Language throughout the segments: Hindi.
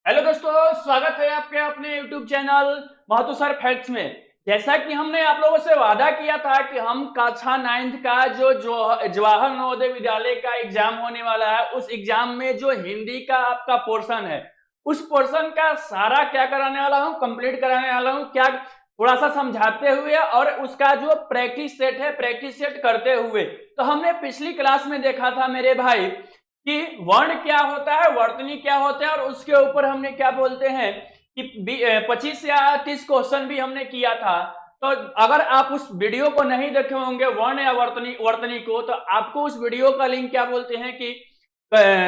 हेलो दोस्तों, स्वागत है आपके अपने YouTube channel Mahto sir facts में। जैसा कि हमने आप लोगों से वादा किया था कि हम कक्षा 9th का जो जवाहर नवोदय विद्यालय का एग्जाम होने वाला है, उस एग्जाम में जो हिंदी का आपका पोर्शन है, उस पोर्शन का सारा क्या कराने वाला हूँ, कंप्लीट कराने वाला हूँ। क्या थोड़ा सा समझाते हुए और उसका जो प्रैक्टिस सेट है, प्रैक्टिस सेट करते हुए। तो हमने पिछली क्लास में देखा था मेरे भाई कि वर्ण क्या होता है, वर्तनी क्या होता है, और उसके ऊपर हमने क्या बोलते हैं कि 25 या 30 क्वेश्चन भी हमने किया था। तो अगर आप उस वीडियो को नहीं देखे होंगे वर्ण या वर्तनी को, तो आपको उस वीडियो का लिंक क्या बोलते हैं कि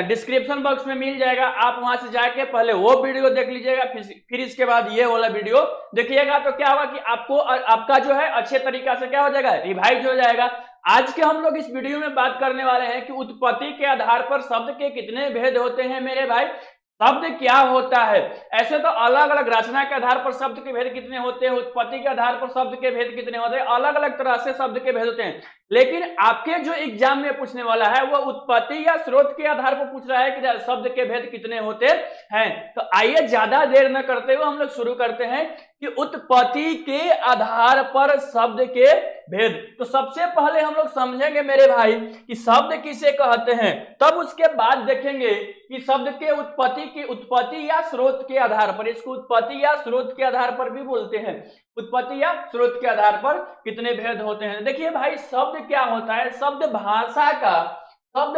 डिस्क्रिप्शन बॉक्स में मिल जाएगा। आप वहां से जाके पहले वो वीडियो देख लीजिएगा, फिर इसके बाद ये वाला वीडियो देखिएगा। तो क्या होगा कि आपको आपका जो है अच्छे तरीका से क्या हो जाएगा, रिवाइज हो जाएगा। आज के हम लोग इस वीडियो में बात करने वाले हैं कि उत्पत्ति के आधार पर शब्द के कितने भेद होते हैं मेरे भाई। शब्द क्या होता है, ऐसे तो अलग अलग रचना के आधार पर शब्द के भेद कितने होते हैं, उत्पत्ति के आधार पर शब्द के भेद कितने होते हैं, अलग अलग तरह से शब्द के भेद होते हैं। लेकिन आपके जो एग्जाम में पूछने वाला है वो उत्पत्ति या स्रोत के आधार पर पूछ रहा है कि शब्द के भेद कितने होते हैं। तो आइए ज्यादा देर न करते हुए हम लोग शुरू करते हैं कि उत्पत्ति के आधार पर शब्द के भेद। तो सबसे पहले हम लोग समझेंगे मेरे भाई कि शब्द किसे कहते हैं, तब उसके बाद देखेंगे कि शब्द के उत्पत्ति या स्रोत के आधार पर, इसको उत्पत्ति या स्रोत के आधार पर भी बोलते हैं। उत्पत्ति या स्रोत के आधार पर कितने भेद होते हैं। देखिए भाई, शब्द क्या होता है, शब्द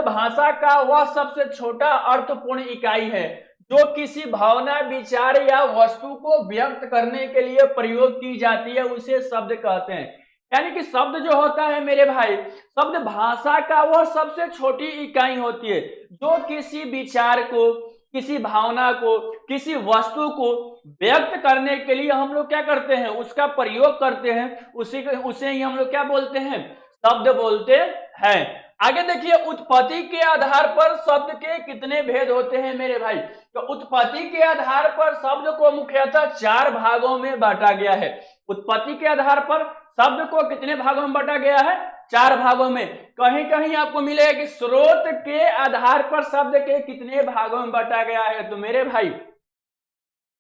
भाषा का वह सबसे छोटा अर्थपूर्ण इकाई है जो किसी भावना, विचार या वस्तु को व्यक्त करने के लिए प्रयोग की जाती है, उसे शब्द कहते हैं। यानी कि शब्द जो होता है मेरे भाई, शब्द भाषा का वह सबसे छोटी इकाई होती है जो किसी विचार को, किसी भावना को, किसी वस्तु को व्यक्त करने के लिए हम लोग क्या करते हैं, उसका प्रयोग करते हैं। उसे ही हम लोग क्या बोलते हैं, शब्द बोलते हैं। आगे देखिए, उत्पत्ति के आधार पर शब्द के कितने भेद होते हैं मेरे भाई। तो उत्पत्ति के आधार पर शब्द को मुख्यतः 4 भागों में बांटा गया है। उत्पत्ति के आधार पर शब्द को कितने भागों में बांटा गया है, 4 भागों में। कहीं कहीं आपको मिलेगा कि स्रोत के आधार पर शब्द के कितने भागों में बांटा गया है। तो मेरे भाई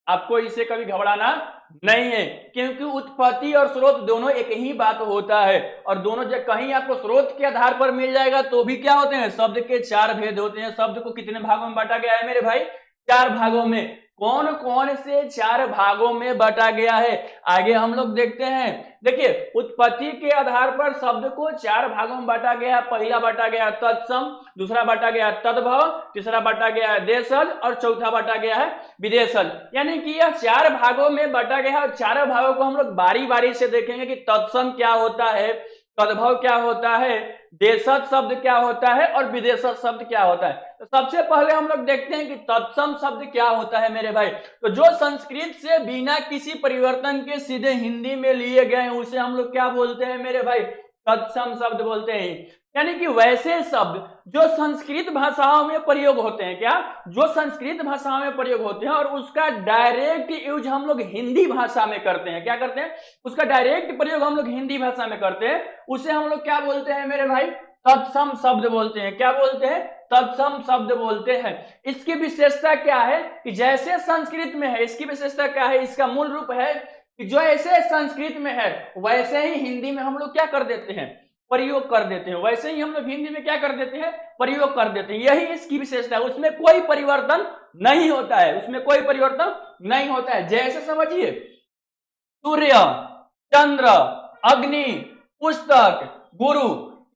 आपको इसे कभी घबराना नहीं है, क्योंकि उत्पत्ति और स्रोत दोनों एक ही बात होता है। और दोनों जब कहीं आपको स्रोत के आधार पर मिल जाएगा तो भी क्या होते हैं, शब्द के 4 भेद होते हैं। शब्द को कितने भागों में बांटा गया है मेरे भाई, 4 भागों में। कौन कौन से 4 भागों में बांटा गया है, आगे हम लोग देखते हैं। देखिए, उत्पत्ति के आधार पर शब्द को 4 भागों में बांटा गया। पहला बांटा गया तत्सम, दूसरा बांटा गया तद्भव, तीसरा बांटा गया है देशज, और चौथा बांटा गया है विदेशज। यानी कि यह 4 भागों में बांटा गया है। और 4 भागों को हम लोग बारी बारी से देखेंगे कि तत्सम क्या होता है, तद्भव क्या होता है, देशज शब्द क्या होता है, और विदेशज शब्द क्या होता है। तो सबसे पहले हम लोग देखते हैं कि तत्सम शब्द क्या होता है मेरे भाई। तो जो संस्कृत से बिना किसी परिवर्तन के सीधे हिंदी में लिए गए हैं, उसे हम लोग क्या बोलते हैं मेरे भाई, तत्सम शब्द बोलते हैं। यानी कि वैसे शब्द जो संस्कृत भाषाओं में प्रयोग होते हैं, क्या, जो संस्कृत भाषाओं में प्रयोग होते हैं और उसका डायरेक्ट यूज हम लोग हिंदी भाषा में करते हैं। क्या करते हैं, उसका डायरेक्ट प्रयोग हम लोग हिंदी भाषा में करते हैं, उसे हम लोग क्या बोलते हैं मेरे भाई, तत्सम शब्द बोलते हैं। क्या बोलते हैं, तत्सम शब्द बोलते हैं। इसकी विशेषता क्या है कि जैसे संस्कृत में है, इसकी विशेषता क्या है, इसका मूल रूप है कि जो ऐसे संस्कृत में है वैसे ही हिंदी में हम लोग क्या कर देते हैं, प्रयोग कर देते हैं। वैसे ही हम लोग हिंदी में क्या कर देते हैं, प्रयोग कर देते हैं। यही इसकी विशेषता है, उसमें कोई परिवर्तन नहीं होता है, उसमें कोई परिवर्तन नहीं होता है। जैसे समझिए, सूर्य, चंद्र, अग्नि, पुस्तक, गुरु,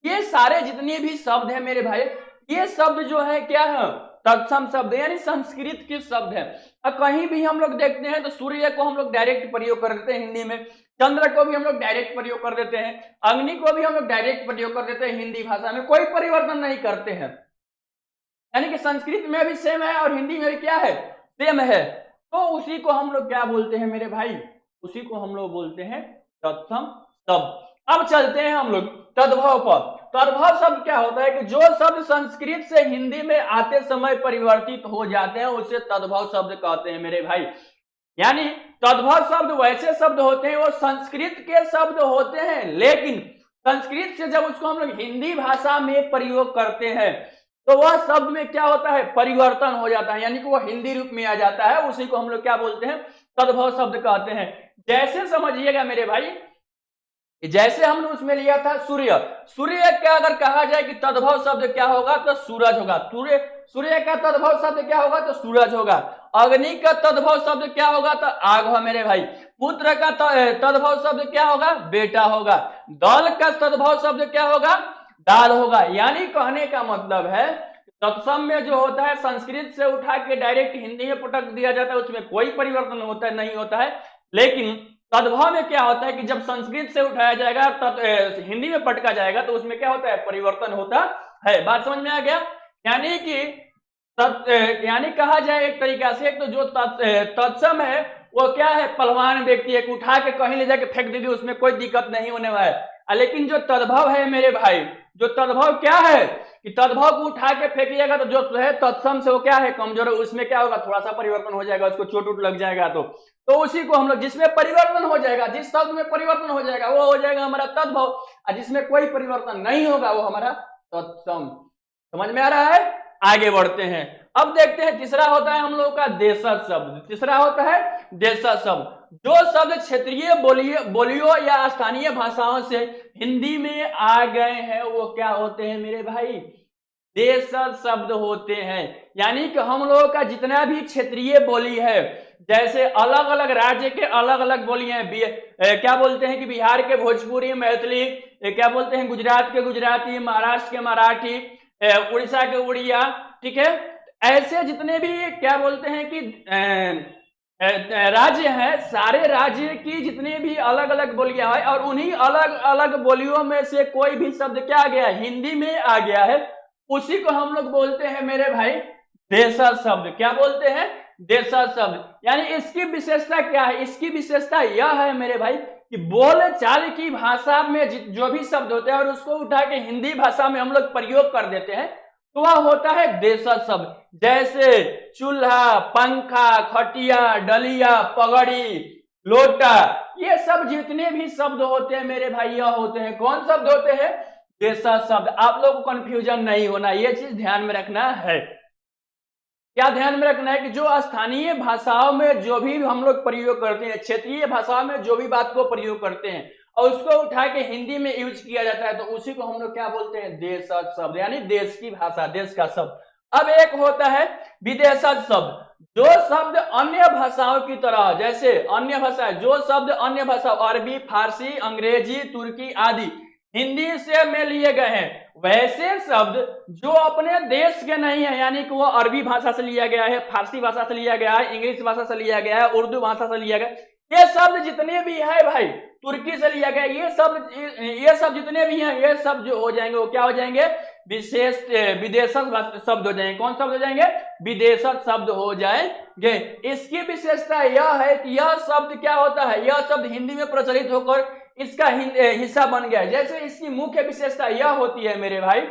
ये सारे जितने भी शब्द हैं मेरे भाई, ये शब्द जो है क्या है, तत्सम शब्द, यानी संस्कृत के शब्द है। और कहीं भी हम लोग देखते हैं तो सूर्य को हम लोग डायरेक्ट प्रयोग कर देते हैं हिंदी में, चंद्र को भी हम लोग डायरेक्ट प्रयोग कर देते हैं, अग्नि को भी हम लोग डायरेक्ट प्रयोग कर देते हैं हिंदी भाषा में, कोई परिवर्तन नहीं करते हैं। यानी कि संस्कृत में भी सेम है और हिंदी में भी क्या है, सेम है। तो उसी को हम लोग क्या बोलते हैं मेरे भाई, उसी को हम लोग बोलते हैं तत्सम शब्द। अब चलते हैं हम लोग तद्भव पर। तद्भव शब्द क्या होता है कि जो शब्द संस्कृत से हिंदी में आते समय परिवर्तित हो जाते हैं, उसे तद्भव शब्द कहते हैं मेरे भाई। यानी तद्भव शब्द वैसे शब्द होते हैं, वो संस्कृत के शब्द होते हैं, लेकिन संस्कृत से जब उसको हम लोग हिंदी भाषा में प्रयोग करते हैं तो वह शब्द में क्या होता है, परिवर्तन हो जाता है, यानी कि वह हिंदी रूप में आ जाता है। उसी को हम लोग क्या बोलते हैं, तद्भव शब्द कहते हैं। जैसे समझिएगा मेरे भाई, जैसे हमने उसमें लिया था सूर्य, सूर्य का अगर कहा जाए कि तद्भव शब्द क्या होगा तो सूरज होगा। सूर्य, सूर्य का तद्भव शब्द क्या होगा तो सूरज होगा। अग्नि का तद्भव शब्द क्या होगा तो आग होगा मेरे भाई। पुत्र का तद्भव शब्द क्या होगा, बेटा होगा। दल का तद्भव शब्द क्या होगा, दाल होगा। यानी कहने का मतलब है तत्सम में जो होता है संस्कृत से उठा के डायरेक्ट हिंदी में पटक दिया जाता है, उसमें कोई परिवर्तन होता है नहीं होता है। लेकिन तद्भव में क्या होता है कि जब संस्कृत से उठाया जाएगा हिंदी में पटका जाएगा तो उसमें क्या होता है, परिवर्तन होता है। बात समझ में आ गया। यानी कि यानी कहा जाए एक तरीका से, तो जो तत्सम है वो क्या है, पहलवान व्यक्ति है, उठा के कहीं ले जाके फेंक दीजिए, उसमें कोई दिक्कत नहीं होने वाला है। लेकिन जो तद्भव है मेरे भाई, जो तद्भव क्या है कि तद्भव को उठा के फेंकिएगा तो जो है तत्सम से वो क्या है, कमजोर है, उसमें क्या होगा, थोड़ा सा परिवर्तन हो जाएगा, उसको चोट उट लग जाएगा। तो उसी को हम लोग, जिसमें परिवर्तन हो जाएगा, जिस शब्द में परिवर्तन हो जाएगा वो हो जाएगा हमारा तद्भव, और जिसमें कोई परिवर्तन नहीं होगा वो हमारा तत्सम। समझ में आ रहा है। आगे बढ़ते हैं, अब देखते हैं तीसरा होता है हम लोग का देशज शब्द। तीसरा होता है देशज शब्द। जो शब्द क्षेत्रीय बोलियों या स्थानीय भाषाओं से हिंदी में आ गए हैं वो क्या होते हैं मेरे भाई, देशज शब्द होते हैं। यानी कि हम लोगों का जितना भी क्षेत्रीय बोली है, जैसे अलग अलग राज्य के अलग अलग बोलियां हैं, क्या बोलते हैं कि बिहार के भोजपुरी, मैथिली, क्या बोलते हैं गुजरात के गुजराती, महाराष्ट्र के मराठी, उड़ीसा के उड़िया, ठीक है। ऐसे जितने भी क्या बोलते हैं कि राज्य हैं, सारे राज्य की जितने भी अलग अलग बोलियां हैं, और उन्हीं अलग अलग बोलियों में से कोई भी शब्द क्या आ गया, हिंदी में आ गया है, उसी को हम लोग बोलते हैं मेरे भाई देशज शब्द। क्या बोलते हैं, देशज शब्द। यानी इसकी विशेषता क्या है, इसकी विशेषता यह है मेरे भाई कि बोल चाल की भाषा में जो भी शब्द होते हैं और उसको उठा के हिंदी भाषा में हम लोग प्रयोग कर देते हैं तो वह होता है देशज शब्द। जैसे चूल्हा, पंखा, खटिया, डलिया, पगड़ी, लोटा, ये सब जितने भी शब्द होते हैं मेरे भाई यह होते हैं कौन शब्द होते हैं, देशज शब्द। आप लोग को कंफ्यूजन नहीं होना, ये चीज ध्यान में रखना है। क्या ध्यान में रखना है कि जो स्थानीय भाषाओं में जो भी हम लोग प्रयोग करते हैं, क्षेत्रीय भाषाओं में जो भी बात को प्रयोग करते हैं और उसको उठा के हिंदी में यूज किया जाता है तो उसी को हम लोग क्या बोलते हैं, देशज शब्द, यानी देश की भाषा, देश का शब्द। अब एक होता है विदेशज शब्द। जो शब्द अन्य भाषाओं की तरह, जैसे अन्य भाषा, जो शब्द अन्य भाषा, अरबी, फारसी, अंग्रेजी, तुर्की आदि हिंदी से में लिए गए हैं, वैसे शब्द जो अपने देश के नहीं है, यानी कि वो अरबी भाषा से लिया गया है, फारसी भाषा से लिया गया है, इंग्लिश भाषा से लिया गया है, उर्दू भाषा से लिया गया, ये शब्द जितने भी है भाई, तुर्की से लिया गया, ये सब जितने भी हैं, ये सब जो हो जाएंगे वो क्या हो जाएंगे, विशेष विदेशज शब्द हो जाएंगे। कौन शब्द हो जाएंगे, विदेशज शब्द हो जाएंगे। इसकी विशेषता यह है कि यह शब्द क्या होता है, यह शब्द हिंदी में प्रचलित होकर इसका हिस्सा बन गया है। जैसे इसकी मुख्य विशेषता यह होती है मेरे भाई,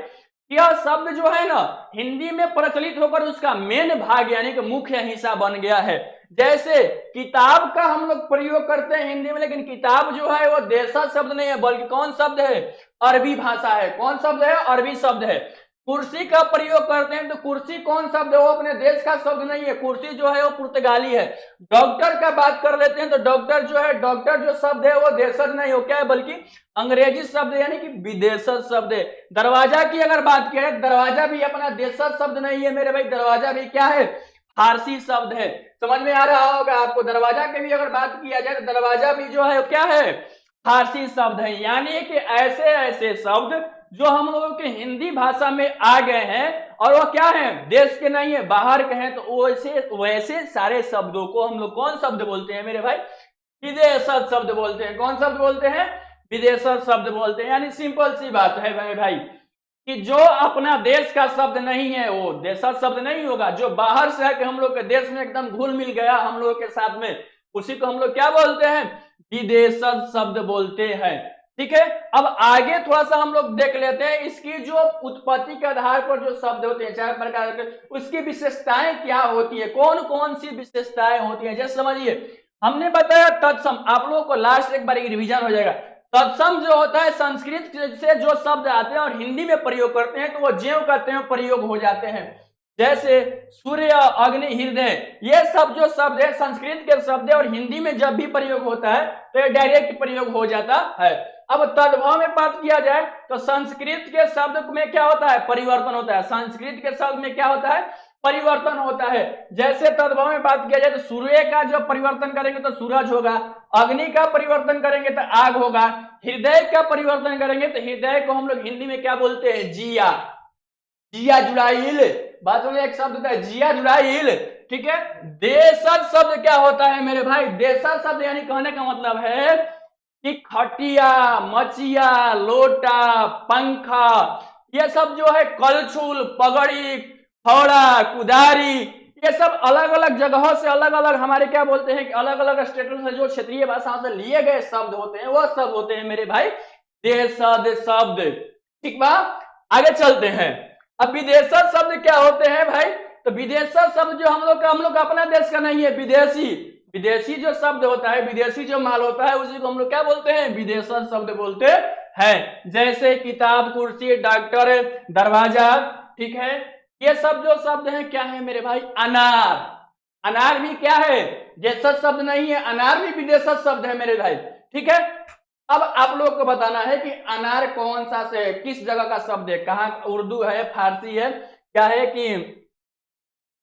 यह शब्द जो है ना हिंदी में प्रचलित होकर उसका मेन भाग यानी कि मुख्य हिस्सा बन गया है। जैसे किताब का हम लोग प्रयोग करते हैं हिंदी में, लेकिन किताब जो है वो देशज शब्द नहीं है, बल्कि कौन शब्द है, अरबी भाषा है। कौन शब्द है, अरबी शब्द है। कुर्सी का प्रयोग करते हैं तो कुर्सी कौन शब्द है, वो अपने देश का शब्द नहीं है, कुर्सी जो है वो पुर्तगाली है। डॉक्टर का बात कर लेते हैं तो डॉक्टर जो है, डॉक्टर जो शब्द है वो देशज नहीं हो क्या है, बल्कि अंग्रेजी शब्द यानी कि विदेशज शब्द है। दरवाजा की अगर बात करें, दरवाजा भी अपना देशज शब्द नहीं है मेरे भाई, दरवाजा भी क्या है, फारसी शब्द है। समझ में आ रहा होगा आपको। दरवाजा की भी अगर बात किया जाए तो दरवाजा भी जो है क्या है, फारसी शब्द है। यानी कि ऐसे ऐसे शब्द जो हम लोगों के हिंदी भाषा में आ गए हैं और वो क्या है, देश के नहीं है, बाहर के हैं, तो वैसे सारे शब्दों को हम लोग कौन शब्द बोलते हैं मेरे भाई, विदेशज शब्द बोलते हैं। कौन शब्द बोलते हैं, विदेशज शब्द बोलते हैं। यानी सिंपल सी बात है मेरे भाई कि जो अपना देश का शब्द नहीं है वो देशज शब्द नहीं होगा। जो बाहर से आके हम लोग के देश में एकदम घुल मिल गया हम लोग के साथ में, उसी को हम लोग क्या बोलते हैं, विदेशज शब्द बोलते हैं। ठीक है। अब आगे थोड़ा सा हम लोग देख लेते हैं इसकी जो उत्पत्ति के आधार पर जो शब्द होते हैं चार प्रकार के, उसकी विशेषताएं क्या होती है, कौन कौन सी विशेषताएं होती हैं। जैसे समझिए हमने बताया तत्सम, आप लोगों को लास्ट एक बार रिवीजन हो जाएगा। तत्सम जो होता है संस्कृत से जो शब्द आते हैं और हिंदी में प्रयोग करते हैं तो वो ज्यों का त्यों प्रयोग हो जाते हैं। जैसे सूर्य, अग्नि, हृदय, ये सब जो शब्द है संस्कृत के शब्द है और हिंदी में जब भी प्रयोग होता है तो ये डायरेक्ट प्रयोग हो जाता है। अब तद्भव में बात किया जाए तो संस्कृत के शब्द में क्या होता है, परिवर्तन होता है। संस्कृत के शब्द में क्या होता है, परिवर्तन होता है। जैसे तद्भव में बात किया जाए तो सूर्य का जो परिवर्तन करेंगे तो सूरज होगा, अग्नि का परिवर्तन करेंगे तो आग होगा, हृदय का परिवर्तन करेंगे तो हृदय को हम लोग हिंदी में क्या बोलते हैं, जिया। जिया जुड़ाइल, बात में एक शब्द होता है जिया जुड़ाइल, ठीक है। देशज शब्द क्या होता है मेरे भाई, देशज शब्द यानी कहने का मतलब है कि खटिया, मचिया, लोटा, पंखा, ये सब जो है कलछुल, पगड़ी, फौड़ा, कुदारी, ये सब अलग अलग जगहों से अलग अलग हमारे क्या बोलते हैं कि अलग अलग स्टेटों से जो क्षेत्रीय भाषाओं से लिए गए शब्द होते हैं वह सब होते हैं मेरे भाई देशज शब्द। ठीक बा, आगे चलते हैं। अब विदेशज शब्द क्या होते हैं भाई, तो विदेशज शब्द जो हम लोग अपना देश का नहीं है, विदेशी जो शब्द होता है, विदेशी जो माल होता है उसी को हम लोग क्या बोलते हैं, विदेशज शब्द बोलते हैं। जैसे किताब, कुर्सी, डॉक्टर, दरवाजा, ठीक है। ये सब जो शब्द हैं क्या है मेरे भाई, अनार, अनार भी क्या है, देशज शब्द नहीं है, अनार भी विदेशज शब्द है मेरे भाई, ठीक है। अब आप लोग को बताना है कि अनार कौन सा से किस जगह का शब्द है, कहाँ, उर्दू है, फारसी है, क्या है कि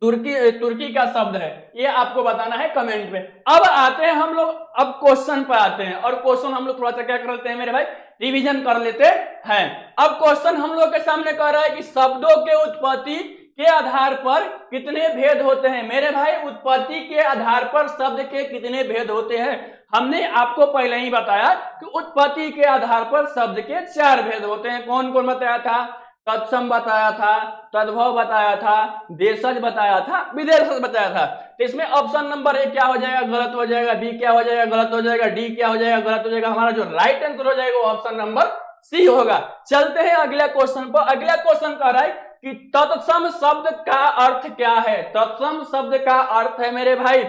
तुर्की का शब्द है, ये आपको बताना है कमेंट में। अब आते हैं हम लोग, अब क्वेश्चन पर आते हैं और क्वेश्चन हम लोग थोड़ा सा क्या कर लेते हैं मेरे भाई, रिवीजन कर लेते हैं। अब क्वेश्चन हम लोग के सामने कह रहा है कि शब्दों के उत्पत्ति के आधार पर कितने भेद होते हैं। मेरे भाई उत्पत्ति के आधार पर शब्द के कितने भेद होते हैं, हमने आपको पहले ही बताया कि उत्पत्ति के आधार पर शब्द के 4 भेद होते हैं। कौन कौन बताया था, तत्सम बताया था, तद्भव बताया था, देशज बताया था, विदेशज बताया था। तो इसमें ऑप्शन नंबर ए क्या हो जाएगा, गलत हो जाएगा, बी क्या हो जाएगा, गलत हो जाएगा, डी क्या हो जाएगा, गलत हो जाएगा। हमारा जो राइट आंसर हो जाएगा वो ऑप्शन नंबर सी होगा। चलते हैं अगले क्वेश्चन पर। अगला क्वेश्चन कह रहा है कि तत्सम शब्द का अर्थ क्या है। तत्सम शब्द का अर्थ है मेरे भाई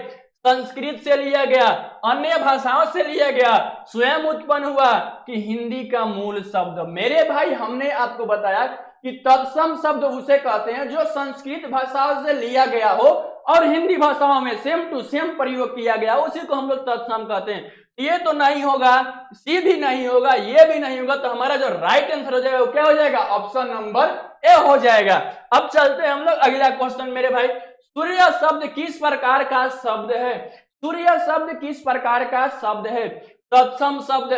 संस्कृत से लिया गया, अन्य भाषाओं से लिया गया, स्वयं उत्पन्न हुआ कि हिंदी का मूल शब्द। मेरे भाई हमने आपको बताया कि तत्सम शब्द उसे कहते हैं जो संस्कृत भाषाओं से लिया गया हो और हिंदी भाषाओं में सेम टू सेम प्रयोग किया गया, उसी को हम लोग तत्सम कहते हैं। ये तो नहीं होगा, सी भी नहीं होगा, ये भी नहीं होगा, तो हमारा जो राइट आंसर हो जाएगा वो क्या हो जाएगा, ऑप्शन नंबर ए हो जाएगा। अब चलते हैं हम लोग अगला क्वेश्चन मेरे भाई। सूर्य शब्द किस प्रकार का शब्द है, सूर्य शब्द किस प्रकार का शब्द है। तत्सम शब्द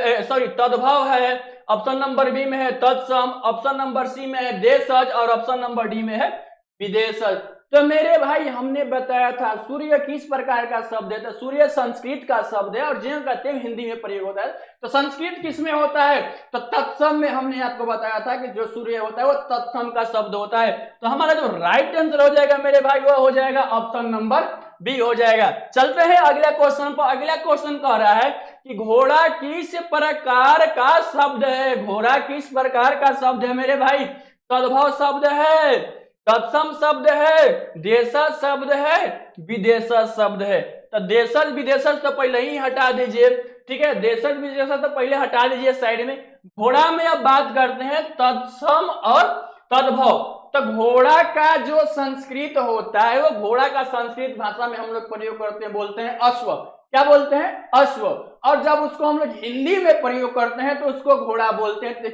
तद्भव है, ऑप्शन नंबर बी में है तत्सम, ऑप्शन नंबर सी में है देशज और ऑप्शन नंबर डी में है विदेशज। तो मेरे भाई हमने बताया था सूर्य किस प्रकार का शब्द है, तो सूर्य संस्कृत का शब्द है और ज्यों का त्यों हिंदी में प्रयोग होता है। तो संस्कृत किस में होता है, तो तत्सम में हमने आपको बताया था कि जो सूर्य होता है वो तत्सम का शब्द होता है। तो हमारा जो राइट आंसर हो जाएगा मेरे भाई वो हो जाएगा ऑप्शन नंबर बी हो जाएगा। चलते हैं अगला क्वेश्चन पर। अगला क्वेश्चन कह रहा है कि घोड़ा किस प्रकार का शब्द है। घोड़ा किस प्रकार का शब्द है मेरे भाई, तद्भव शब्द है, तत्सम शब्द है, देशज शब्द है, विदेशज शब्द है। तो देशज विदेशज तो पहले ही हटा दीजिए, ठीक है, देशज विदेशज तो पहले हटा दीजिए साइड में। घोड़ा में अब बात करते हैं तत्सम और तद्भव। तो घोड़ा का जो संस्कृत होता है वो घोड़ा का संस्कृत भाषा में हम लोग प्रयोग करते हैं, बोलते हैं अश्व। क्या बोलते हैं, अश्व। और जब उसको हम लोग हिंदी में प्रयोग करते हैं तो उसको घोड़ा बोलते हैं। तो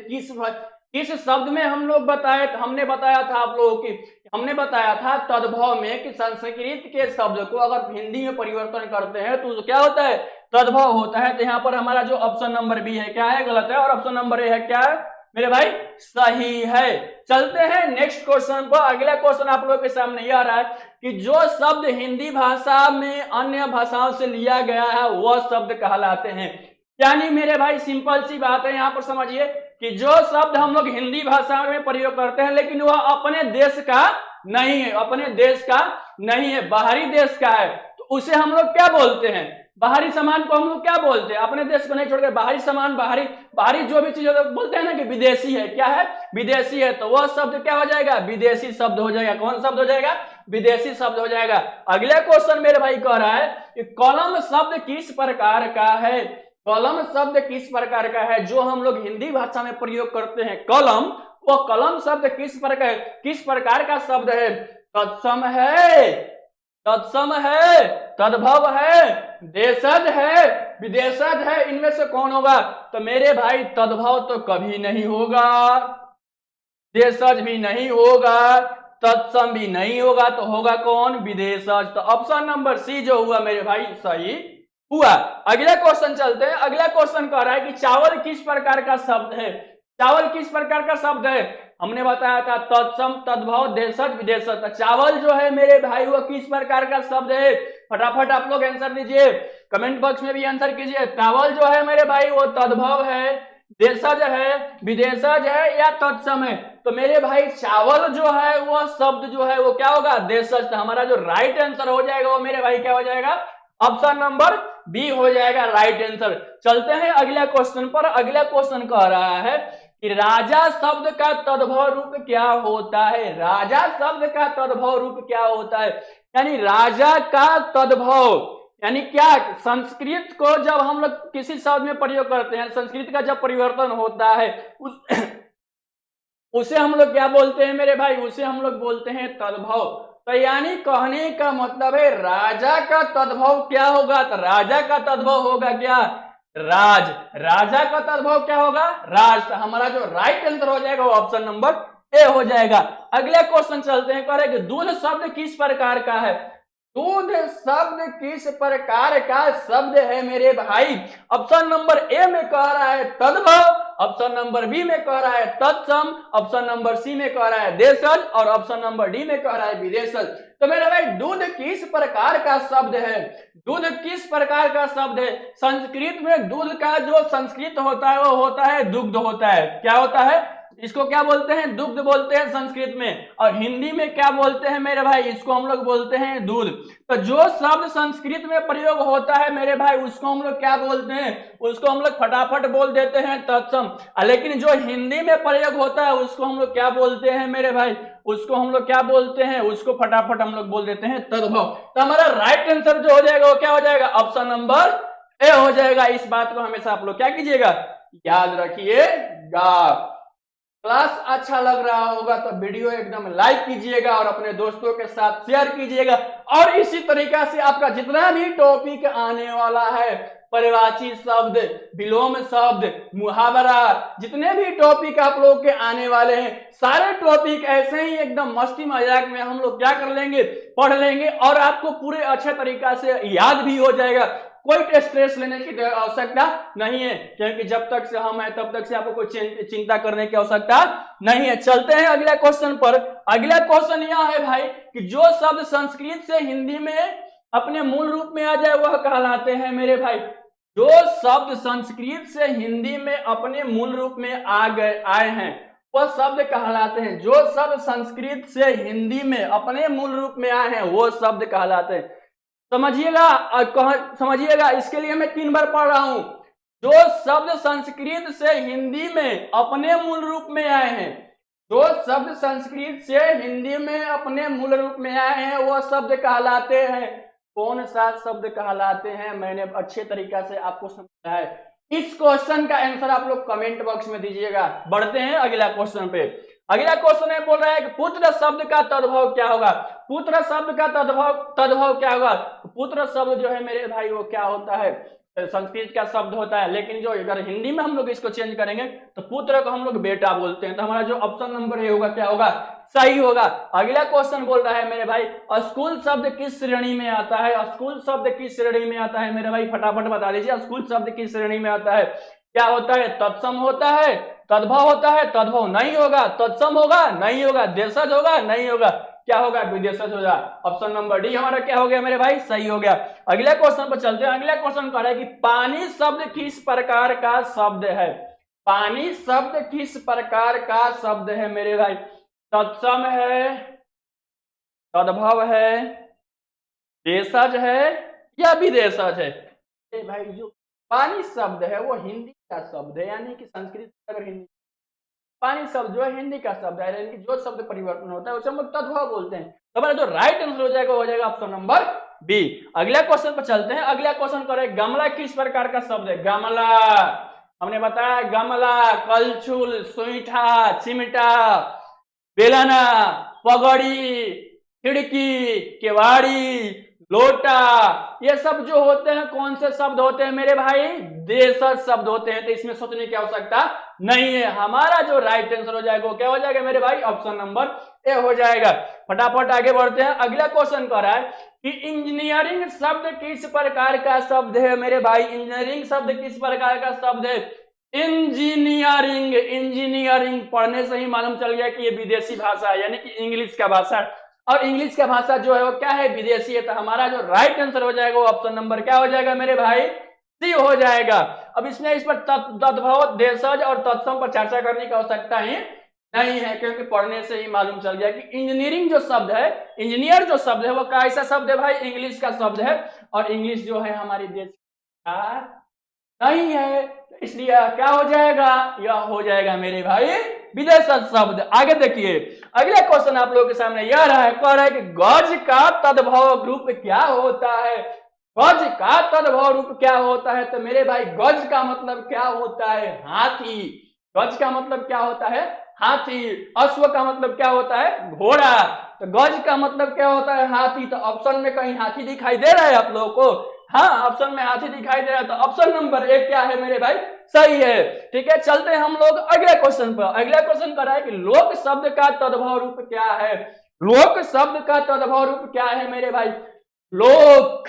किस शब्द में हम लोग हमने बताया था आप लोगों की, हमने बताया था तद्भव में कि संस्कृत के शब्द को अगर हिंदी में परिवर्तन करते हैं तो क्या होता है, तद्भव होता है। तो यहाँ पर हमारा जो ऑप्शन नंबर बी है क्या है, गलत है, और ऑप्शन नंबर ए है क्या है मेरे भाई, सही है। चलते हैं नेक्स्ट क्वेश्चन पर। अगला क्वेश्चन आप लोगों के सामने ये आ रहा है कि जो शब्द हिंदी भाषा में अन्य भाषाओं से लिया गया है वह शब्द कहलाते हैं। यानी मेरे भाई सिंपल सी बात है, यहाँ पर समझिए कि जो शब्द हम लोग हिंदी भाषा में प्रयोग करते हैं लेकिन वह अपने देश का नहीं है, अपने देश का नहीं है, बाहरी देश का है, तो उसे हम लोग क्या बोलते हैं, बाहरी सामान को हम लोग क्या बोलते हैं, अपने देश को नहीं छोड़कर बाहरी सामान, बाहरी जो भी चीज बोलते हैं ना कि विदेशी है, क्या है, विदेशी है, तो वह शब्द क्या हो जाएगा, विदेशी शब्द हो जाएगा। कौन शब्द हो जाएगा, विदेशी शब्द हो जाएगा। अगला क्वेश्चन मेरे भाई कह रहा है कि कलम शब्द किस प्रकार का है। कलम शब्द किस प्रकार का है? जो हम लोग हिंदी भाषा में प्रयोग करते हैं कलम, वो कलम शब्द किस प्रकार का शब्द है? तत्सम है, तत्सम है, तद्भव है, देशज है, विदेशज है, इनमें से कौन होगा? तो मेरे भाई तद्भव तो कभी नहीं होगा, देशज भी नहीं होगा, तत्सम भी नहीं होगा, तो होगा कौन? विदेशज। तो ऑप्शन नंबर सी जो हुआ मेरे भाई सही हुआ। अगला क्वेश्चन चलते हैं। अगला क्वेश्चन कह रहा है कि चावल किस प्रकार का शब्द है? चावल किस प्रकार का शब्द है? हमने बताया था तत्सम, तद्भव, देशज, विदेशज। तो चावल जो है मेरे भाई वो किस प्रकार का शब्द है? फटाफट आप लोग आंसर दीजिए, कमेंट बॉक्स में भी आंसर कीजिए। चावल जो है मेरे भाई वो तद्भव है, देशज है, विदेशज है या तत्सम है? तो मेरे भाई चावल जो है वो शब्द जो है वो क्या होगा? देशज। तो हमारा जो राइट आंसर हो जाएगा वो मेरे भाई क्या हो जाएगा? ऑप्शन नंबर बी हो जाएगा राइट आंसर। चलते हैं अगला क्वेश्चन पर। अगला क्वेश्चन कह रहा है कि राजा शब्द का तद्भव रूप क्या होता है? राजा शब्द का तद्भव रूप क्या होता है? यानी राजा का तद्भव यानी क्या? संस्कृत को जब हम लोग किसी शब्द में प्रयोग करते हैं, संस्कृत का जब परिवर्तन होता है उसे हम लोग क्या बोलते हैं मेरे भाई? उसे हम लोग बोलते हैं तद्भव। तो यानी कहने का मतलब है राजा का तद्भव क्या होगा? तो राजा का तद्भव होगा क्या? राज। राजा का तद्भव क्या होगा? राज। तो हमारा जो राइट आंसर हो जाएगा वो ऑप्शन नंबर ए हो जाएगा। अगले क्वेश्चन चलते हैं। कह रहे कि दूध शब्द किस प्रकार का है? दूध शब्द किस प्रकार का शब्द है मेरे भाई? ऑप्शन नंबर ए में कह रहा है तद्भव, ऑप्शन नंबर बी में कह रहा है तत्सम, ऑप्शन नंबर सी में कह रहा है देशज और ऑप्शन नंबर डी में कह रहा है विदेशज। तो मेरे भाई दूध किस प्रकार का शब्द है? दूध किस प्रकार का शब्द है? संस्कृत में दूध का जो संस्कृत होता है वो होता है दुग्ध होता है। क्या होता है? इसको क्या बोलते हैं? दुग्ध बोलते हैं संस्कृत में। और हिंदी में क्या बोलते हैं मेरे भाई? इसको हम लोग बोलते हैं दूध। तो जो शब्द संस्कृत में प्रयोग होता है मेरे भाई उसको हम लोग क्या बोलते हैं? उसको हम लोग फटाफट बोल देते हैं तत्सम। लेकिन जो हिंदी में प्रयोग होता है उसको हम लोग क्या बोलते हैं मेरे भाई? उसको हम लोग क्या बोलते हैं? उसको फटाफट हम लोग बोल देते हैं तद्भव। तो हमारा राइट आंसर जो हो जाएगा वो क्या हो जाएगा? ऑप्शन नंबर ए हो जाएगा। इस बात को हमेशा आप लोग क्या कीजिएगा? याद रखिएगा। क्लास अच्छा लग रहा होगा तो वीडियो एकदम लाइक कीजिएगा और अपने दोस्तों के साथ शेयर कीजिएगा। और इसी तरीका से आपका जितना भी टॉपिक आने वाला है, परिवाची शब्द, विलोम शब्द, मुहावरा, जितने भी टॉपिक आप लोग के आने वाले हैं सारे टॉपिक ऐसे ही एकदम मस्ती मजाक में हम लोग क्या कर लेंगे? पढ़ लेंगे और आपको पूरे अच्छे तरीका से याद भी हो जाएगा। कोई स्ट्रेस लेने की आवश्यकता नहीं है, क्योंकि जब तक से हम हैं तब तक से आपको कोई चिंता करने की आवश्यकता नहीं है। चलते हैं अगले क्वेश्चन पर। अगला क्वेश्चन यह है भाई कि जो शब्द संस्कृत से हिंदी में अपने मूल रूप में आ जाए वह कहलाते हैं मेरे भाई। जो शब्द संस्कृत से हिंदी में अपने मूल रूप में आए हैं वह शब्द कहलाते हैं। जो शब्द संस्कृत से हिंदी में अपने मूल रूप में आए हैं वो शब्द कहलाते हैं। समझिएगा, समझिएगा, इसके लिए मैं 3 बार पढ़ रहा हूं। जो शब्द संस्कृत से हिंदी में अपने मूल रूप में आए हैं, जो शब्द संस्कृत से हिंदी में अपने मूल रूप में आए हैं वो शब्द कहलाते हैं। कौन सा शब्द कहलाते हैं मैंने अच्छे तरीका से आपको समझाया है। इस क्वेश्चन का आंसर आप लोग कमेंट बॉक्स में दीजिएगा। बढ़ते हैं अगला क्वेश्चन पे। अगला क्वेश्चन है बोल रहा है कि पुत्र शब्द का तद्भव क्या होगा? पुत्र शब्द का तद्भव क्या होगा? पुत्र शब्द जो है मेरे भाई वो क्या होता है? संस्कृत का शब्द होता है, लेकिन जो अगर हिंदी में हम लोग इसको चेंज करेंगे तो पुत्र को हम लोग बेटा बोलते हैं। तो हमारा जो ऑप्शन नंबर ए होगा क्या होगा? सही होगा। अगला क्वेश्चन बोल रहा है मेरे भाई स्कूल शब्द किस श्रेणी में आता है? स्कूल शब्द किस श्रेणी में आता है मेरे भाई? फटाफट बता दीजिए स्कूल शब्द किस श्रेणी में आता है? क्या होता है? तत्सम होता है, तद्भव होता है, तद्भव नहीं होगा, तत्सम होगा नहीं होगा, देशज होगा नहीं होगा, क्या होगा? विदेशज होगा। ऑप्शन नंबर डी हमारा क्या हो गया मेरे भाई? सही हो गया। अगले क्वेश्चन पर चलते हैं। अगला क्वेश्चन कह रहा है कि पानी शब्द किस प्रकार का शब्द है? पानी शब्द किस प्रकार का शब्द है मेरे भाई? तत्सम है, तद्भव है, देशज है या विदेशज है? भाई जो पानी शब्द है वो हिंदी का शब्द है, यानी कि संस्कृत अगर हिंदी पानी शब्द जो है हिंदी का शब्द है, जो शब्द परिवर्तन होता है उसे हम लोग तद्भव बोलते हैं। तो हमारा जो राइट आंसर हो जाएगा ऑप्शन नंबर बी। अगला क्वेश्चन पर चलते हैं। अगला क्वेश्चन करें, गमला किस प्रकार का शब्द है? गमला हमने बताया, गमला, कलछुल, सुईठा, चिमटा, बेलना, पगड़ी, खिड़की, केवाड़ी, लोटा, ये सब जो होते हैं कौन से शब्द होते हैं मेरे भाई? देशज शब्द होते हैं। तो इसमें सोचने की आवश्यकता नहीं है। हमारा जो राइट आंसर हो जाएगा वो क्या हो जाएगा मेरे भाई? ऑप्शन नंबर ए हो जाएगा। फटाफट आगे बढ़ते हैं। अगला क्वेश्चन कर रहा है कि इंजीनियरिंग शब्द किस प्रकार का शब्द है मेरे भाई? इंजीनियरिंग शब्द किस प्रकार का शब्द है? इंजीनियरिंग, इंजीनियरिंग पढ़ने से ही मालूम चल गया कि ये विदेशी भाषा है, यानी कि इंग्लिश का भाषा। और इंग्लिश का भाषा जो है वो क्या है? विदेशी है। तो हमारा जो राइट आंसर हो जाएगा वो ऑप्शन नंबर क्या हो जाएगा मेरे भाई? सी हो जाएगा। अब इसमें इस पर तद्भव, देशज और तत्सम पर चर्चा करने की आवश्यकता ही नहीं है, क्योंकि पढ़ने से ही मालूम चल गया कि इंजीनियरिंग जो शब्द है, इंजीनियर जो शब्द है वो कैसा शब्द है भाई? इंग्लिश का शब्द है। और इंग्लिश जो है हमारे देश का नहीं है, इसलिए क्या हो जाएगा? यह हो जाएगा मेरे भाई विदेशज शब्द। आगे देखिए, अगला क्वेश्चन आप लोगों के सामने यह रहा है, कह रहा है कि गज का तद्भव रूप क्या होता है? गज का तद्भव रूप क्या होता है? तो मेरे भाई गज का मतलब क्या होता है? हाथी। गज का मतलब क्या होता है? हाथी। अश्व का मतलब क्या होता है? घोड़ा। तो गज का मतलब क्या होता है? हाथी। तो ऑप्शन में कहीं हाथी दिखाई दे रहा है आप लोगों को? हाँ, ऑप्शन में हाथी दिखाई दे रहा है। तो ऑप्शन नंबर एक क्या है मेरे भाई? सही है। ठीक है, चलते हैं हम लोग अगले क्वेश्चन पर। अगला क्वेश्चन कर रहा है कि लोक शब्द का तद्भव रूप क्या है? लोक शब्द का तद्भव रूप क्या है मेरे भाई? लोक,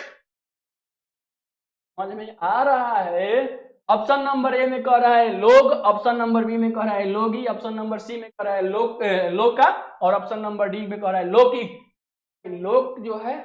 समझ में आ रहा है? ऑप्शन नंबर ए में कह रहा है लोग, ऑप्शन नंबर बी में कह रहा है लोगी, ऑप्शन नंबर सी में कह रहा है लोक, लोका, और ऑप्शन नंबर डी में कह रहा है लोकी। लोक जो है,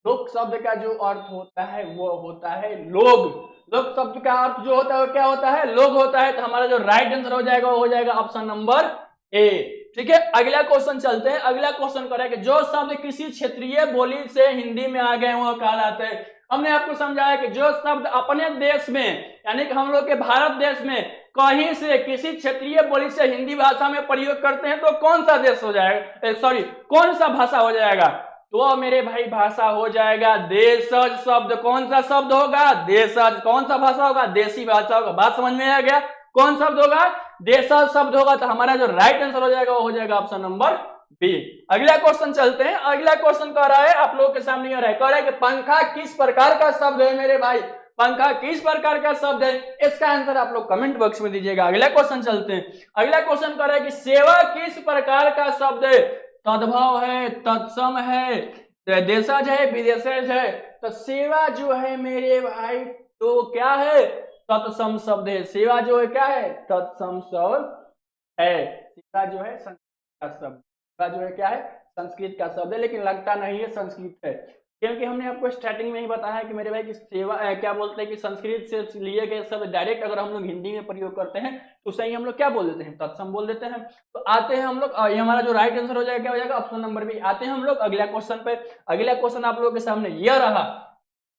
लोक शब्द का जो अर्थ होता है वो होता है लोग। लोक शब्द का अर्थ जो होता है वो क्या होता है? लोग होता है। तो हमारा जो राइट आंसर हो जाएगा वो हो जाएगा ऑप्शन नंबर ए। ठीक है, अगला क्वेश्चन चलते हैं। अगला क्वेश्चन करेंगे, जो शब्द किसी क्षेत्रीय बोली से हिंदी में आ गए वो कहलाते हैं। हमने आपको समझाया कि जो शब्द अपने देश में, यानी कि हम लोग के भारत देश में कहीं से किसी क्षेत्रीय बोली से हिंदी भाषा में प्रयोग करते हैं तो कौन सा देश हो जाएगा? सॉरी, कौन सा भाषा हो जाएगा? तो मेरे भाई भाषा हो जाएगा देशज शब्द। कौन सा शब्द होगा? देशज। कौन सा भाषा होगा? देशी भाषा होगा। बात समझ में आ गया? कौन शब्द होगा? देशज शब्द होगा। तो हमारा जो राइट आंसर हो जाएगा वो हो जाएगा ऑप्शन नंबर बी। अगला क्वेश्चन चलते हैं। अगला क्वेश्चन कह रहा है आप लोगों के सामने कह रहा है कि पंखा किस प्रकार का शब्द है मेरे भाई? पंखा किस प्रकार का शब्द है? इसका आंसर आप लोग कमेंट बॉक्स में दीजिएगा। अगला क्वेश्चन चलते हैं। अगला क्वेश्चन कह रहा है कि सेवा किस प्रकार का शब्द है? तद्भव है, तत्सम है, देशज है, विदेशज है। तो सेवा जो है मेरे भाई तो क्या है? तत्सम शब्द है। सेवा जो है क्या है? तत्सम शब्द है। सेवा जो है संस्कृत का शब्द, सेवा जो है क्या है? संस्कृत का शब्द है, लेकिन लगता नहीं है संस्कृत है, क्योंकि हमने आपको स्टार्टिंग में ही बताया कि मेरे भाई कि सेवा क्या बोलते हैं कि संस्कृत से लिए गए शब्द डायरेक्ट अगर हम लोग हिंदी में प्रयोग करते हैं तो सही हम लोग क्या बोल देते हैं? तत्सम बोल देते हैं। तो आते हैं हम लोग, ये हमारा जो राइट आंसर हो जाएगा क्या हो जाएगा? Option number B. आते हैं हम लोग अगला क्वेश्चन पे। अगला क्वेश्चन आप लोगों के सामने यह रहा,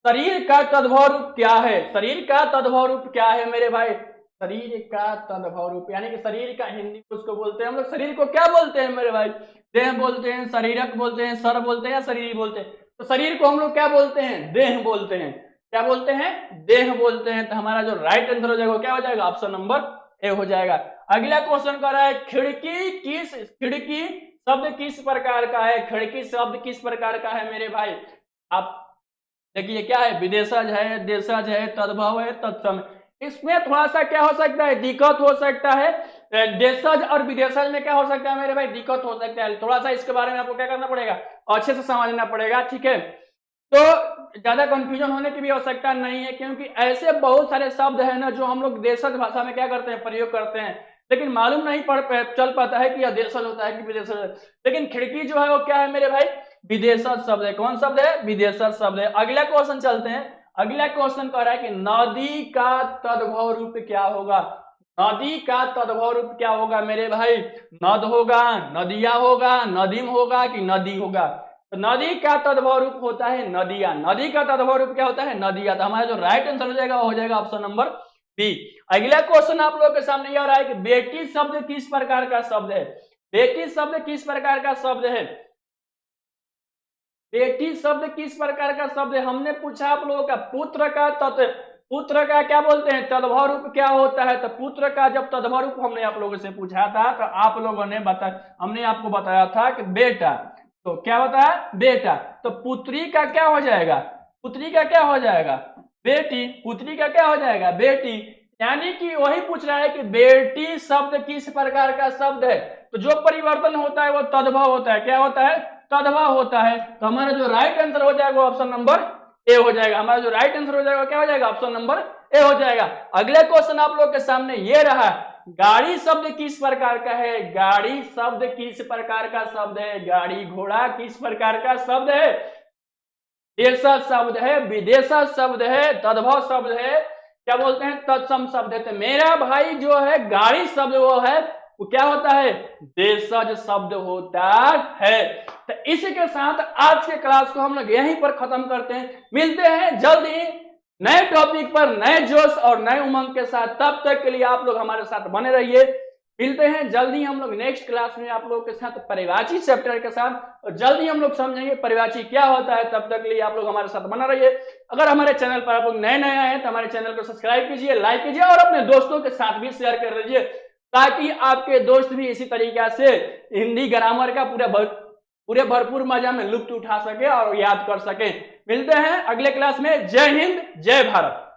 शरीर का तद्भव रूप क्या है? शरीर का तद्भव रूप क्या है मेरे भाई? शरीर का तद्भव रूप यानी कि शरीर का हिंदी को उसको बोलते हैं हम लोग, शरीर को क्या बोलते हैं मेरे भाई? देह बोलते हैं, शरीरक बोलते हैं, सर बोलते हैं या शरीर बोलते हैं? तो शरीर को हम लोग क्या बोलते हैं? देह बोलते हैं। क्या बोलते हैं? देह बोलते हैं। तो हमारा जो राइट आंसर हो जाएगा क्या हो जाएगा? ऑप्शन नंबर ए हो जाएगा। अगला क्वेश्चन कर रहा है, खिड़की शब्द किस प्रकार का है? खिड़की शब्द किस प्रकार का है मेरे भाई? आप देखिए क्या है? विदेशज है, देशज है, तद्भव है, तत्सम। इसमें थोड़ा सा क्या हो सकता है? दिक्कत हो सकता है। देशज और विदेशज में क्या हो सकता है मेरे भाई? दिक्कत हो सकता है। थोड़ा सा इसके बारे में आपको क्या करना पड़ेगा? अच्छे से समझना पड़ेगा। ठीक है, तो ज्यादा कंफ्यूजन होने की भी आवश्यकता नहीं है, क्योंकि ऐसे बहुत सारे शब्द है ना जो हम लोग देशज भाषा में क्या करते हैं? प्रयोग करते हैं, लेकिन मालूम नहीं चल पाता है कि यह देशज होता है कि विदेशज है। लेकिन खिड़की जो है वो क्या है मेरे भाई? विदेशज शब्द है। कौन शब्द है? विदेशज शब्द है। अगला क्वेश्चन चलते हैं। अगला क्वेश्चन कह रहा है कि नदी का तद्भव रूप क्या होगा? नदी का तद्भव रूप क्या होगा मेरे भाई? नद होगा, नदिया होगा, नदीम होगा कि नदी होगा? तो नदी का तद्भव रूप होता है नदिया। नदी का तद्भव रूप क्या होता है? नदिया। तो हमारा जो राइट आंसर हो जाएगा वो हो जाएगा ऑप्शन नंबर बी। अगला क्वेश्चन आप लोगों के सामने यह रहा है कि बेटी शब्द किस प्रकार का शब्द है? बेटी शब्द किस प्रकार का शब्द है? बेटी शब्द किस प्रकार का शब्द है? हमने पूछा आप लोगों का पुत्र का पुत्र का क्या बोलते हैं, तद्भव रूप क्या होता है? तो पुत्र का जब तद्भव रूप हमने आप लोगों से पूछा था तो आप लोगों ने हमने आपको बताया था कि बेटा, तो क्या बताया? बेटा। तो पुत्री का क्या हो जाएगा? पुत्री का क्या हो जाएगा? बेटी। पुत्री का क्या हो जाएगा? बेटी। यानी कि वही पूछ रहा है कि बेटी शब्द किस प्रकार का शब्द है? तो जो परिवर्तन होता है वो तद्भव होता है। क्या होता है? तद्भव होता है। तो हमारा जो राइट आंसर हो जाएगा ऑप्शन नंबर ए हो जाएगा। हमारा जो राइट आंसर हो जाएगा क्या हो जाएगा? ऑप्शन नंबर ए हो जाएगा। अगले क्वेश्चन आप लोग के सामने ये रहा, गाड़ी शब्द किस प्रकार का है? गाड़ी शब्द किस प्रकार का शब्द है? गाड़ी घोड़ा किस प्रकार का शब्द है? देशज शब्द है, विदेशज शब्द है, तद्भव शब्द है, क्या बोलते हैं? तत्सम शब्द है। तो मेरा भाई जो है गाड़ी शब्द वो है, वो क्या होता है? देशज शब्द होता है। तो इसी के साथ आज के क्लास को हम लोग यहीं पर खत्म करते हैं। मिलते हैं जल्द ही नए टॉपिक पर, नए जोश और नए उमंग के साथ। तब तक के लिए आप लोग हमारे साथ बने रहिए। मिलते हैं जल्दी हम लोग नेक्स्ट क्लास में आप लोगों के साथ परिवाची चैप्टर के साथ, और जल्दी हम लोग समझेंगे परिवाची क्या होता है। तब तक के लिए आप लोग हमारे साथ बना रहिए। अगर हमारे चैनल पर आप लोग नए नए आए हैं तो हमारे चैनल को सब्सक्राइब कीजिए, लाइक कीजिए और अपने दोस्तों के साथ भी शेयर कर दीजिए, ताकि आपके दोस्त भी इसी तरीके से हिंदी ग्रामर का पूरे भरपूर मजा में लुत्फ उठा सके और याद कर सके। मिलते हैं अगले क्लास में। जय हिंद, जय भारत।